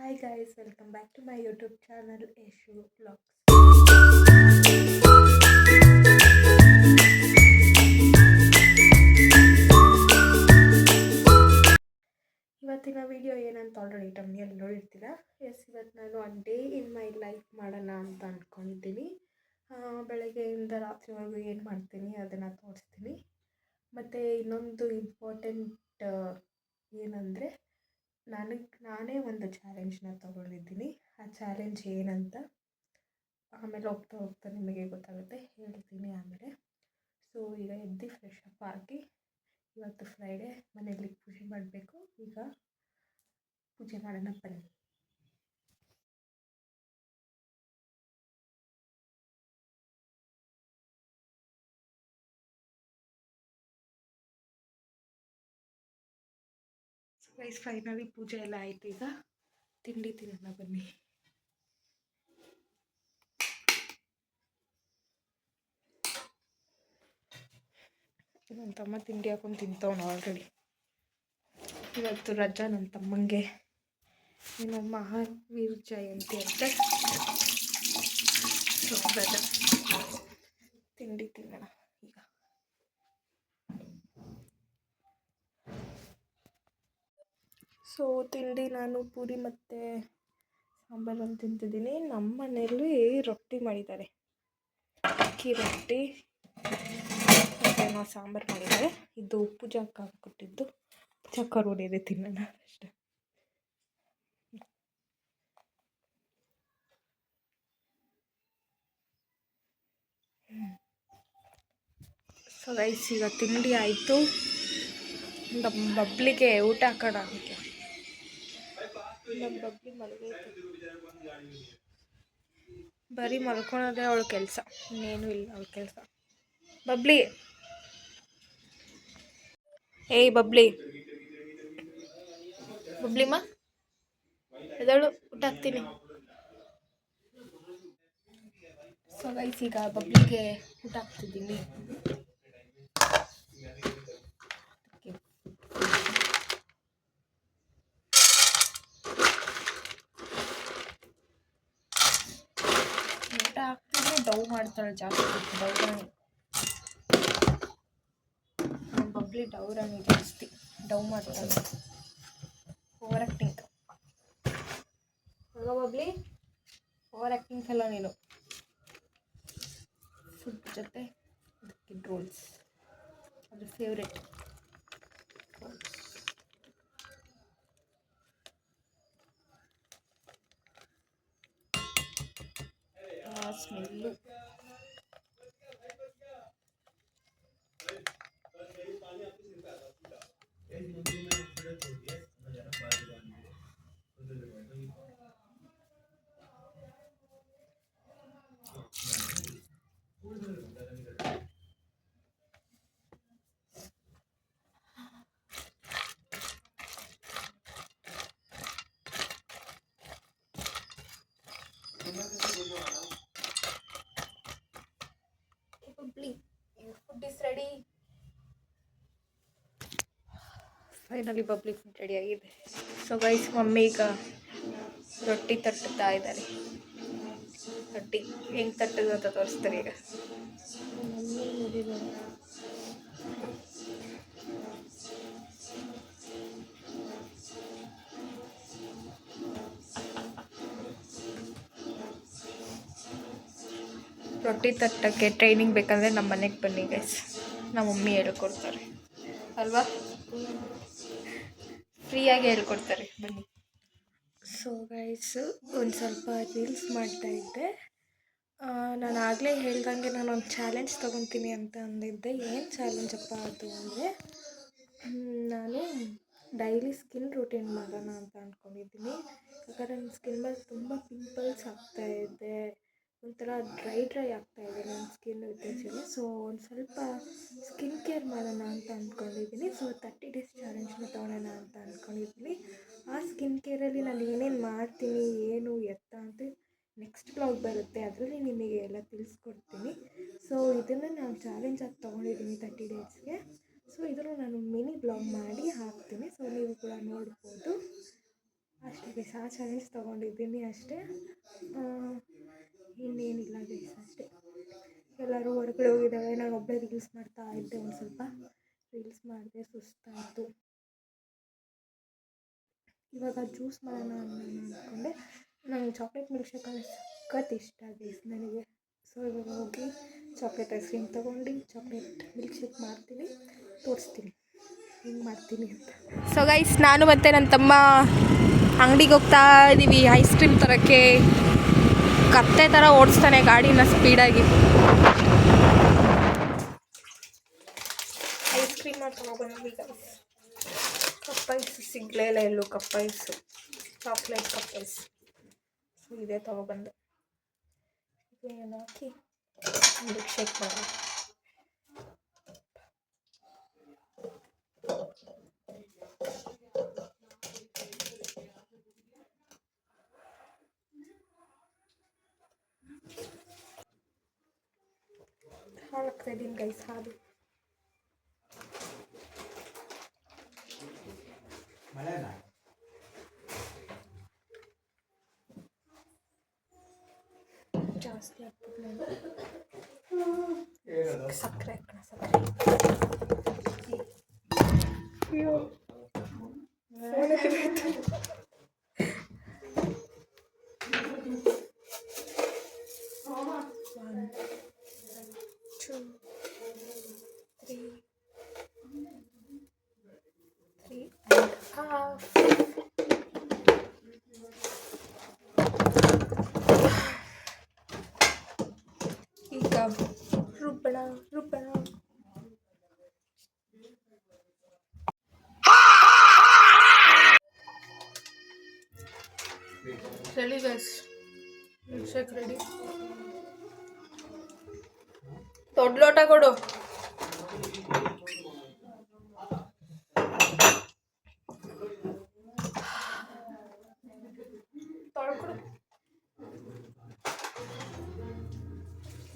Hi guys, welcome back to my YouTube channel Eshu Vlogs. ಇವತ್ತಿನ video ಏನಂತ already ಟಮ್ಮಿಯಲ್ಲಿ ನೋಡಿರ್ತೀರಾ. ಇವತ್ತು ನಾನು ಡೇ ಇನ್ ಮೈ ಲೈಫ್ ಮಾಡೋಣ ಅಂತ ಅಂದ್ಕೊಂಡಿದ್ದೀನಿ. ಬೆಳಗ್ಗೆಯಿಂದ ರಾತ್ರಿವರೆಗೂ ಏನು ಮಾಡ್ತೀನಿ ಅದನ್ನು ತೋರಿಸ್ತೀನಿ. ಮತ್ತು ಇನ್ನೊಂದು ಇಂಪಾರ್ಟೆಂಟ್ ಏನಂದರೆ ನಾನೇ ಒಂದು ಚಾಲೆಂಜ್ನ ತೊಗೊಂಡಿದ್ದೀನಿ. ಆ ಚಾಲೆಂಜ್ ಏನಂತ ಆಮೇಲೆ ಹೋಗ್ತಾ ಹೋಗ್ತಾ ನಿಮಗೆ ಗೊತ್ತಾಗುತ್ತೆ, ಹೇಳ್ತೀನಿ ಆಮೇಲೆ. ಸೊ ಈಗ ಎದ್ದು ಫ್ರೆಶ್ ಅಪ್ ಆಗಿ, ಇವತ್ತು ಫ್ರೈಡೇ, ಮನೆಯಲ್ಲಿ ಪೂಜೆ ಮಾಡಬೇಕು. ಈಗ ಪೂಜೆ ಮಾಡೋಣ ಬನ್ನಿ. ಗೈಸ್ ಫೈನಲಿ ಪೂಜೆ ಎಲ್ಲ ಆಯಿತು. ಈಗ ತಿಂಡಿ ತಿನ್ನೋಣ ಬನ್ನಿ. ನನ್ನ ತಮ್ಮ ತಿಂಡಿ ಹಾಕೊಂಡು ತಿಂತವನು ಆಲ್ರೆಡಿ. ಇವತ್ತು ರಜಾ ನನ್ನ ತಮ್ಮಂಗೆ, ಏನು ಮಹಾವೀರ್ ಜಯಂತಿ ಅಂತ ರಜಾ. ತಿಂಡಿ ತಿನ್ನೋಣ ಈಗ. ಸೊ ತಿಂಡಿ ನಾನು ಪೂರಿ ಮತ್ತು ಸಾಂಬಾರನ್ನು ತಿಂತಿದ್ದೀನಿ. ನಮ್ಮ ಮನೆಯಲ್ಲಿ ರೊಟ್ಟಿ ಮಾಡಿದ್ದಾರೆ, ಅಕ್ಕಿ ರೊಟ್ಟಿ ಮತ್ತು ನಾವು ಸಾಂಬಾರು ಮಾಡಿದ್ದಾರೆ. ಇದು ಪೂಜಾಕ್ಕ ಕೊಟ್ಟಿದ್ದು. ಪೂಜಾಕ್ಕ ರೋಡಿದೆ, ತಿನ್ನೋಣ ಅಷ್ಟೇ. ಸೊ ಗೈಸ್ ಈಗ ತಿಂಡಿ ಆಯಿತು. ನಮ್ಮ ಬಬ್ಲಿಗೆ ಊಟ ಹಾಕೋಣ ಅದಕ್ಕೆ. ನಮ್ಮ ಬಬ್ಲಿ ಮಲಗೈತೆ, ಬರೀ ಮಲ್ಕೊಳೋದೇ ಅವಳ ಕೆಲಸ, ಇನ್ನೇನು ಇಲ್ಲ ಅವಳ ಕೆಲಸ. ಬಬ್ಲಿ, ಏಯ್ ಬಬ್ಲಿ, ಬಬ್ಲಿಮ್ಮ ಎದಳು, ಊಟ ಹಾಕ್ತೀನಿ. ಸೊ ಗೈಸ್ ಈಗ ಬಬ್ಲಿಗೆ ಊಟ ಹಾಕ್ತಿದ್ದೀನಿ. ಊಟ ಹಾಕ್ತಿದ್ರೆ ಡೌ ಮಾಡ್ತಾಳೆ ಜಾಸ್ತಿ. ಡೌರಾಣಿ ನಮ್ಮ ಬಬ್ಲಿ, ಡೌರಾಣಿ ಜಾಸ್ತಿ ಡೌ ಮಾಡ್ತಾಳೆ. ಓವರ್ ಆ್ಯಕ್ಟಿಂಗ್ ಅಲ್ವಾ ಬಬ್ಲಿ? ಓವರ್ ಆ್ಯಕ್ಟಿಂಗ್ ಎಲ್ಲ ನೀನು. ಫುಡ್ ಜೊತೆ ಅದಕ್ಕೆ ರೋಲ್ಸ್, ಅದು favourite. Smell food is ready. Finally bubbly food ready ಆಗಿದೆ. ಸೊ ಗೈಸ್ ಮಮ್ಮಿ ಈಗ ರೊಟ್ಟಿ ತಟ್ಟುತ್ತಾ ಇದ್ದಾರೆ. ರೊಟ್ಟಿ ಹೆಂಗೆ ತಟ್ಟೋದು ಅಂತ ತೋರಿಸ್ತಾರೆ ಈಗ. ರೊಟ್ಟಿ ತಟ್ಟಕ್ಕೆ ಟ್ರೈನಿಂಗ್ ಬೇಕಂದರೆ ನಮ್ಮ ಮನೆಗೆ ಬನ್ನಿ ಗೈಸ್, ನಮ್ಮ ಮಮ್ಮಿ ಹೇಳ್ಕೊಡ್ತಾರೆ ಅಲ್ವಾ, ಫ್ರೀಯಾಗಿ ಹೇಳ್ಕೊಡ್ತಾರೆ, ಬನ್ನಿ. ಸೊ ಗೈಸ್ ಒಂದು ಸ್ವಲ್ಪ ರೀಲ್ಸ್ ಮಾಡ್ತಾಯಿದ್ದೆ. ನಾನು ಆಗಲೇ ಹೇಳ್ದಂಗೆ ನಾನೊಂದು ಚಾಲೆಂಜ್ ತೊಗೊತೀನಿ ಅಂತ ಅಂದಿದ್ದೆ. ಏನು ಚಾಲೆಂಜ್ ಅಪ್ಪ ಅದು ಅಂದರೆ, ನಾನು ಡೈಲಿ ಸ್ಕಿನ್ ರೂಟೀನ್ ಮಾಡೋಣ ಅಂತ ಅಂದ್ಕೊಂಡಿದ್ದೀನಿ. ಯಾಕಂದರೆ ನನ್ನ ಸ್ಕಿನ್ ಮೇಲೆ ತುಂಬ ಪಿಂಪಲ್ಸ್ ಆಗ್ತಾಯಿದೆ, ಒಂಥರ ಡ್ರೈ ಆಗ್ತಾಯಿದೆ ನನ್ನ ಸ್ಕಿನ್ ಇತ್ತೀಚೆಗೆ. ಸೊ ಒಂದು ಸ್ವಲ್ಪ ಸ್ಕಿನ್ ಕೇರ್ ಮಾಡೋಣ ಅಂತ ಅಂದ್ಕೊಂಡಿದ್ದೀನಿ. ಸೊ 30 ಡೇಸ್ ಚಾಲೆಂಜ್ನ ತೊಗೊಳ್ಳೋಣ ಅಂತ ಅಂದ್ಕೊಂಡಿದ್ದೀನಿ. ಆ ಸ್ಕಿನ್ ಕೇರಲ್ಲಿ ನಾನು ಏನೇನು ಮಾಡ್ತೀನಿ, ಏನು ಎತ್ತ ಅಂತ ನೆಕ್ಸ್ಟ್ ಬ್ಲಾಗ್ ಬರುತ್ತೆ, ಅದರಲ್ಲಿ ನಿಮಗೆ ಎಲ್ಲ ತಿಳಿಸ್ಕೊಡ್ತೀನಿ. ಸೊ ಇದನ್ನು ನಾನು ಚಾಲೆಂಜಾಗಿ ತೊಗೊಂಡಿದ್ದೀನಿ 30 ಡೇಸ್ಗೆ. ಸೊ ಇದನ್ನು ನಾನು ಮಿನಿ ಬ್ಲಾಗ್ ಮಾಡಿ ಹಾಕ್ತೀನಿ. ಸೊ ನೀವು ಕೂಡ ನೋಡ್ಬೋದು ಅಷ್ಟೇ. ಗೈಸ್ ಆ ಚಾಲೆಂಜ್ ತೊಗೊಂಡಿದ್ದೀನಿ ಅಷ್ಟೇ, ಇನ್ನೇನಿಲ್ಲ ಗೈಸ್ ಅಷ್ಟೇ. ಎಲ್ಲರೂ ಹೊರಗಡೆ ಹೋಗಿದ್ದಾವೆ, ನಾನು ಒಬ್ಬಳೇ ರೀಲ್ಸ್ ಮಾಡ್ತಾ ಇದ್ದೆ. ಒಂದು ಸ್ವಲ್ಪ ರೀಲ್ಸ್ ಮಾಡಿದೆ, ಸುಸ್ತಾಯಿತು. ಇವಾಗ ಜ್ಯೂಸ್ ಮಾಡೋಣ ಅಂದ್ಕೊಂಡೆ. ನನಗೆ ಚಾಕ್ಲೇಟ್ ಮಿಲ್ಕ್ ಶೇಕ್ ಅಂದರೆ ಸಖತ್ ಇಷ್ಟ ಗೈಸ್ ನನಗೆ. ಸೊ ಇವಾಗ ಹೋಗಿ ಚಾಕ್ಲೇಟ್ ಐಸ್ ಕ್ರೀಮ್ ತೊಗೊಂಡು ಚಾಕ್ಲೇಟ್ ಮಿಲ್ಕ್ ಶೇಕ್ ಮಾಡ್ತೀನಿ, ತೋರಿಸ್ತೀನಿ ಹೆಂಗೆ ಮಾಡ್ತೀನಿ ಅಂತ. ಸೊ ಗೈಸ್ ನಾನು ಮತ್ತು ನನ್ನ ತಮ್ಮ ಅಂಗಡಿಗೆ ಹೋಗ್ತಾ ಇದ್ದೀವಿ ಐಸ್ ಕ್ರೀಮ್ ತರೋಕ್ಕೆ. ಕತ್ತೆ ಥರ ಓಡಿಸ್ತಾನೆ ಗಾಡಿನ ಸ್ಪೀಡಾಗಿ. ಐಸ್ ಕ್ರೀಮ್ ತೊಗೊಬಂದ್ವಿ ಗೈಸ್. ಕಪ್ಪೈಸು ಸಿಗಲೇ ಇಲ್ಲ ಎಲ್ಲೂ, ಕಪ್ಪೈಸು ಚಾಕ್ಲೇಟ್ ಕಪ್ಪೈಸ್. ಸೊ ಇದೇ ತೊಗೊಬಂದು ಏನು ಹಾಕಿ ಮಿಲ್ಕ್ ಶೇಕ್ ಮಾಡೋದು. ಹಾಲು ಹಾಕ್ತಾ ಇದ್ದೀನಿ ಗೈಸ್, ಹಾಲು. ಜಾಸ್ತಿ ಹಾಕ್ಬಿಟ್ಟು ಸಕ್ಕರೆ ಹಾಕೋಣ, ಸಕ್ಕರೆ. ಅಯ್ಯೋ ಈಗ ರುಬ್ಬಣ ready guys, milk shake ready. ದೊಡ್ಡ ಲೋಟ ಕೊಡು. ತೊಳ್ಕೊಡು.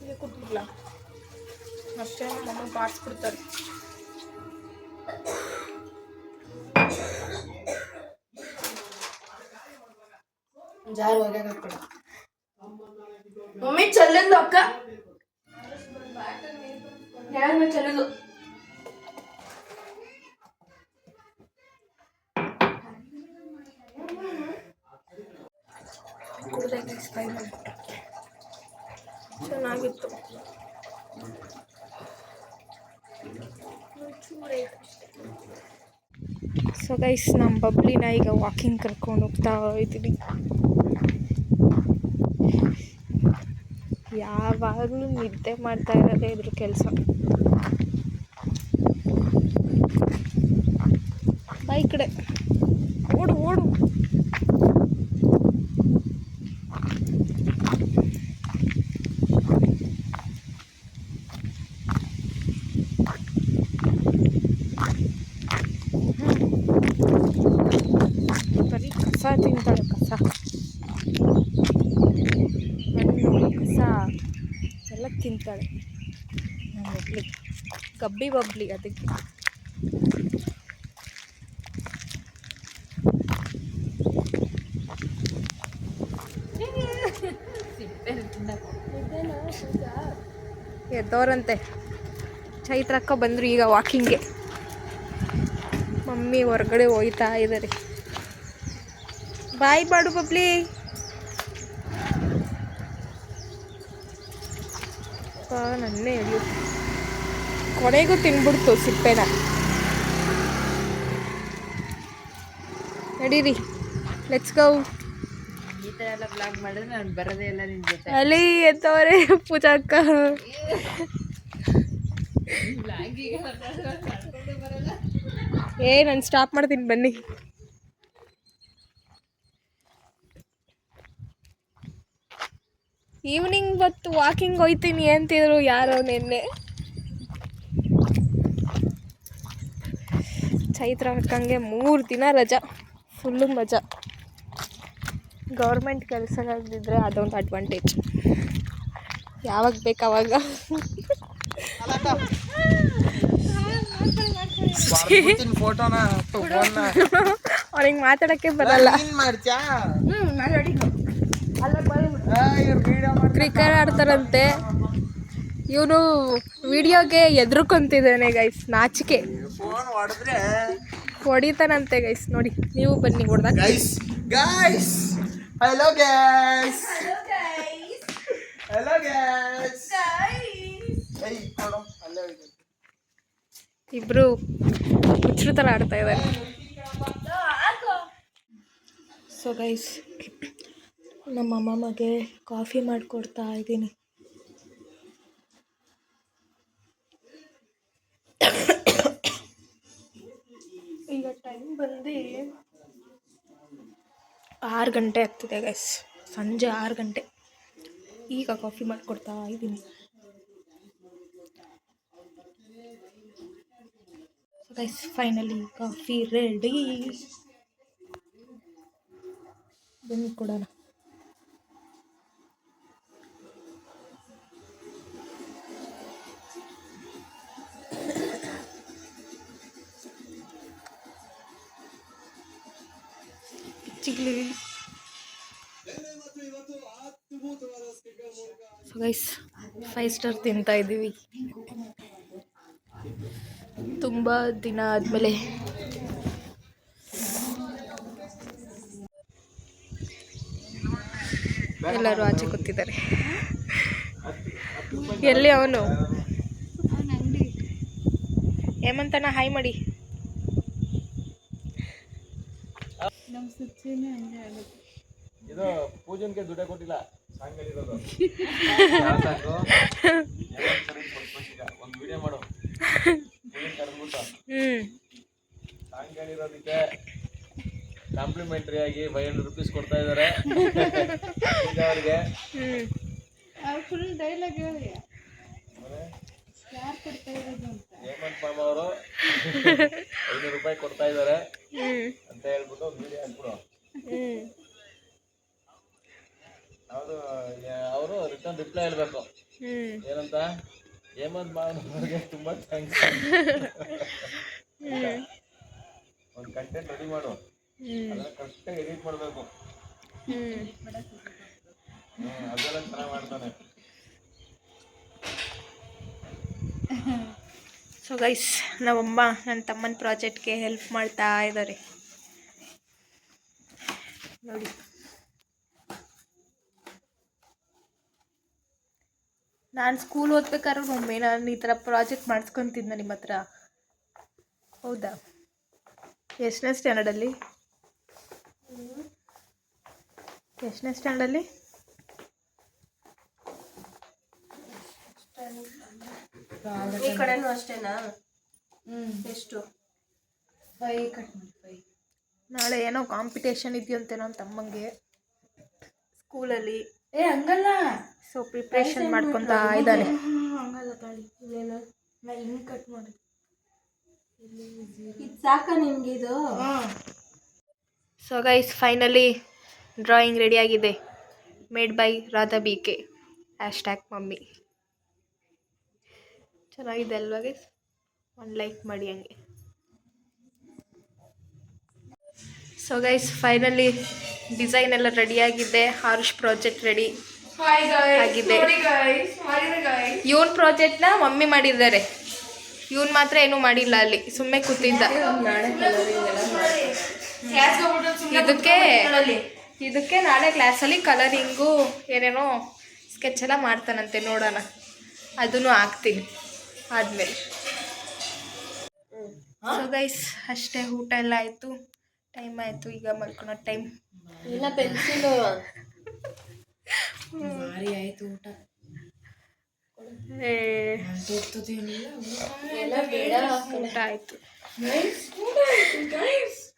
ಇಲ್ಲಿ ಕುಟ್ಬಿಡ್ಲ ಅಷ್ಟೇ, ನಮ್ಮ ಬಾಡಿಸ್ಬಿಡ್ತಾರೆ. ಜಾರು ಹೋಗ್ಯಾಗ ಹಾಕ್ಬಿಡ ಮಮ್ಮಿ. ಚೆಲ್ಲಿಂದು ಅಕ್ಕ ಯಾರು ಚೆಲ್ಲಿಂದು ಕುಡ್ದೈತೆ. ಚೆನ್ನಾಗಿತ್ತು. ಸೊ ಗೈಸ್ ನಮ್ಮ ಬಬ್ಲಿನ ಈಗ ವಾಕಿಂಗ್ ಕರ್ಕೊಂಡು ಹೋಗ್ತಾ ಇದ್ದೀವಿ. ಯಾವಾಗಲೂ ನಿದ್ದೆ ಮಾಡ್ತಾ ಇರೋದೇ ಇದ್ರ ಕೆಲಸ. ಬೈ ಕಡೆ ಓಡು ಓಡು. ಬರೀ ಕಸ ತಿಂತಾಳೆ, ಕಸ ಮಣ್ಣು ಕಸ ಎಲ್ಲ ತಿಂತಾಳೆ ನಮ್ಮ ಬಬ್ಲಿ. ಗಬ್ಬಿ ಬಬ್ಲಿ ಅದಕ್ಕೆ. ಎದ್ದೋರಂತೆ. ಚೈತ್ರಕ್ಕ ಬಂದರು ಈಗ ವಾಕಿಂಗ್ಗೆ. ಮಮ್ಮಿ ಹೊರಗಡೆ ಹೋಯ್ತಾ ಇದ್ದಾರೆ. ಬಾಯ್ ಬಾಡು ಬಬ್ಲಿ. ನನ್ನೇ ಹಿಡಿಯುತ್ತೆ. ಕೊನೆಗೂ ತಿನ್ಬಿಡ್ತು ಸಿಪ್ಪೆನ. ನಡೀರಿ, ಲೆಟ್ಸ್ ಗೋ. ಈ ಥರ ಎಲ್ಲ ಬ್ಲಾಗ್ ಮಾಡಿದ್ರೆ ನಾನು ಬರೋದೇ ಇಲ್ಲ ನಿನ್ನ ಜೊತೆ. ಅಲ್ಲಿ ಎತ್ತವರೆ ಪೂಜಾಕ್ಕ. ನಾನು ಸ್ಟಾಪ್ ಮಾಡ್ತೀನಿ ಬನ್ನಿ. ಈವ್ನಿಂಗ್ ಹೊತ್ತು ವಾಕಿಂಗ್ ಹೋಯ್ತೀನಿ ಅಂತಿದ್ರು ಯಾರೋ ನಿನ್ನೆ. ಚೈತ್ರ ಅಕ್ಕಂಗೆ 3 ದಿನ ರಜಾ, ಫುಲ್ಲು ಮಜಾ. ಗೌರ್ಮೆಂಟ್ ಕೆಲಸಗಳಿದ್ರೆ ಅದೊಂದು ಅಡ್ವಾಂಟೇಜ್. ಯಾವಾಗ ಬೇಕು ಅವಾಗ. ಅವ್ನಿಗೆ ಮಾತಾಡೋಕ್ಕೆ ಬರಲ್ಲ. ಮಾಡ್ತ್ಯಾ ಕ್ರಿಕೆಟ್ ಆಡ್ತಾರಂತೆ. ಇವನು ವಿಡಿಯೋಗೆ ಎದ್ರುಕೊಂತಿದ್ದಾನೆ ಗೈಸ್, ನಾಚಿಕೆ. ಫೋನ್ ಹೊಡೆದ್ರೆ ಹೊಡಿತಾನಂತೆ ಗೈಸ್. ನೋಡಿ, ನೀವು ಬನ್ನಿ ಹೊಡ್ದಾಗ. Guys guys hello guys hello guys ಏಯ್ ಕೊಡು ಅಲ್ಲೇ ಹೋಯ್ತು. ಇಬ್ರು ಹುಚ್ಚರು ಥರ ಆಡ್ತಾ ಇದ್ದಾರೆ. ಸೊ ಗೈಸ್, ನಮ್ಮ ಅಮ್ಮಮ್ಮಗೆ ಕಾಫಿ ಮಾಡಿಕೊಡ್ತಾ ಇದ್ದೀನಿ. ಈಗ ಟೈಮ್ ಬಂದು 6 ಗಂಟೆ ಆಗ್ತಿದೆ ಗೈಸ್, ಸಂಜೆ 6 ಗಂಟೆ. ಈಗ ಕಾಫಿ ಮಾಡಿಕೊಡ್ತಾ ಇದ್ದೀನಿ. Guys, finally coffee ready. ಬನ್ನಿ ಕೊಡೋಣ. ಚಿಗ್ಲಿ. ಸೊ ಗೈಸ್, 5 ಸ್ಟಾರ್ ತಿಂತಾ ಇದ್ದೀವಿ. ತುಂಬ ದಿನ ಆದಮೇಲೆ. ಎಲ್ಲರೂ ಆಚೆ ಕೂತಿದ್ದಾರೆ. ಎಲ್ಲಿ ಅವನು? ಹೇಮಂತನ ಹಾಯ್ ಮಾಡಿ. ಇದು ಪೂಜನ್ಗೆ ದುಡ್ಡೇ ಕೊಟ್ಟಿಲ್ಲ. ಒಂದು ವಿಡಿಯೋ ಮಾಡು, ಸಾಂಗ್ ಹೇಳಿರೋದಕ್ಕೆ ಕಾಂಪ್ಲಿಮೆಂಟರಿ ಆಗಿ 500 ರೂಪೀಸ್ ಕೊಡ್ತಾ ಇದ್ದಾರೆ ಅವ್ರಿಗೆ. ಫುಲ್ ಡೈಲಾಗ್ ಹೇಳಿ ಯಾರು ಕೊಡ್ತಾ ಇರೋದು ಅಂತ. ಹೇಮಂತ್ ಮಾಮ ಅವರು 500 ರೂಪಾಯಿ ಕೊಡ್ತಾ ಇದ್ದಾರೆ ಅಂತ ಹೇಳ್ಬಿಟ್ಟು ವಿಡಿಯೋ ಹಾಕ್ಬಿಡು. ಅವರು ರಿಟರ್ನ್ ರಿಪ್ಲೈ ಹೇಳ್ಬೇಕು. ಏನಂತ? ಹೇಮಂತ್ ಮಾವನವ್ರಿಗೆ ತುಂಬಾ ಥ್ಯಾಂಕ್ಸ್. ಒಂದು ಕಂಟೆಂಟ್ ರೆಡಿ ಮಾಡು, ಅದನ್ನ ಕರೆಕ್ಟಾಗಿ ಎಡಿಟ್ ಮಾಡಬೇಕು. ಅದೆಲ್ಲ ಚೆನ್ನಾಗಿ ಮಾಡ್ತಾನೆ. ಸೊ ಗೈಸ್, ನಮ್ಮಮ್ಮ ನನ್ನ ತಮ್ಮನ ಪ್ರಾಜೆಕ್ಟ್ಗೆ ಹೆಲ್ಪ್ ಮಾಡ್ತಾ ಇದ್ದಾರೆ ನೋಡಿ. ನಾನು ಸ್ಕೂಲ್ ಓದ್ಬೇಕಾದ್ರೆ ಮಮ್ಮಿ ನಾನು ಈ ಥರ ಪ್ರಾಜೆಕ್ಟ್ ಮಾಡಿಸ್ಕೊತಿದ್ದೆ ನಿಮ್ಮ ಹತ್ರ. ಹೌದಾ? ಎಷ್ಟನೇ ಸ್ಟ್ಯಾಂಡರ್ಡಲ್ಲಿ? ಎಷ್ಟನೇ ಸ್ಟ್ಯಾಂಡರ್ಡಲ್ಲಿ? ಈ ಕಡೆನೂ ಅಷ್ಟೇನಾ? ಎಷ್ಟು? 5 ಕಟ್ ಮಾಡಿ 5. ನಾಳೆ ಏನೋ ಕಾಂಪಿಟೇಷನ್ ಇದೆಯಂತೆ ನನ್ನ ತಮ್ಮಂಗೆ ಸ್ಕೂಲಲ್ಲಿ. ಹಂಗಲ್ಲ. ಸೊ ಪ್ರಿಪ್ರೇಷನ್ ಮಾಡ್ಕೊತಾ ಇದ್ದಾನೆ. ಹಂಗಲ್ಲ ತಾಳಿ. ಇದೇನು ನಾ ಹಿಂಗೆ ಕಟ್ ಮಾಡಿ. ಇದು ಸಾಕ ನಿಮ್ಗೆ ಇದು? ಸೊ ಗೈಸ್, ಫೈನಲಿ ಡ್ರಾಯಿಂಗ್ ರೆಡಿಯಾಗಿದೆ. Made by Radha BK #mummy. ಚೆನ್ನಾಗಿದೆ ಅಲ್ವಾ ಗೈಸ್? ಒಂದು ಲೈಕ್ ಮಾಡಿ ಹಂಗೆ. ಸೊ ಗೈಸ್, ಫೈನಲಿ ಡಿಸೈನ್ ಎಲ್ಲ ರೆಡಿಯಾಗಿದೆ. ಆರುಷ್ ಪ್ರಾಜೆಕ್ಟ್ ರೆಡಿ ಆಗಿದೆ. ಇವನ್ ಪ್ರಾಜೆಕ್ಟ್ನ ಮಮ್ಮಿ ಮಾಡಿದ್ದಾರೆ, ಇವನ್ ಮಾತ್ರ ಏನೂ ಮಾಡಿಲ್ಲ. ಅಲ್ಲಿ ಸುಮ್ಮನೆ ಕೂತಿದ್ದ. ಇದಕ್ಕೆ ನಾಳೆ ಕ್ಲಾಸಲ್ಲಿ ಕಲರಿಂಗು ಏನೇನೋ ಸ್ಕೆಚ್ ಎಲ್ಲ ಮಾಡ್ತಾನಂತೆ. ನೋಡೋಣ, ಅದನ್ನು ಹಾಕ್ತೀನಿ ಆದಮೇಲೆ. ಸೊ ಗೈಸ್, ಅಷ್ಟೇ. ಊಟ ಎಲ್ಲ ಆಯಿತು, ಟೈಮ್ ಆಯಿತು. ಈಗ ಮಲ್ಕೊಳೋ ಟೈಮ್. ಇಲ್ಲ ಪೆನ್ಸಿಲು ಭಾರಿ ಆಯ್ತು ಊಟ. ಊಟ ಆಯಿತು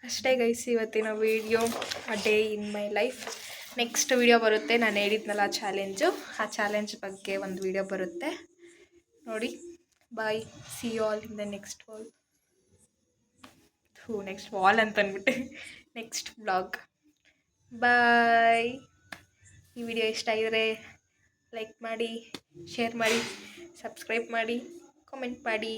ಅಷ್ಟೇ ಗೈಸ್. ಇವತ್ತಿನ video a day in my life. Next video ಬರುತ್ತೆ, ನಾನು ಹೇಳಿದ್ನಲ್ಲ ಚಾಲೆಂಜು, ಆ ಚಾಲೆಂಜ್ ಬಗ್ಗೆ ಒಂದು ವಿಡಿಯೋ ಬರುತ್ತೆ ನೋಡಿ. Bye, see you all in the next wall. Next wall ಅಂತ ಅಂದ್ಬಿಟ್ಟೆ, ನೆಕ್ಸ್ಟ್ ವ್ಲಾಗ್. ಬಾಯ್. ಈ ವಿಡಿಯೋ ಇಷ್ಟ ಆಗಿದರೆ ಲೈಕ್ ಮಾಡಿ, ಶೇರ್ ಮಾಡಿ, ಸಬ್ಸ್ಕ್ರೈಬ್ ಮಾಡಿ, ಕಾಮೆಂಟ್ ಮಾಡಿ.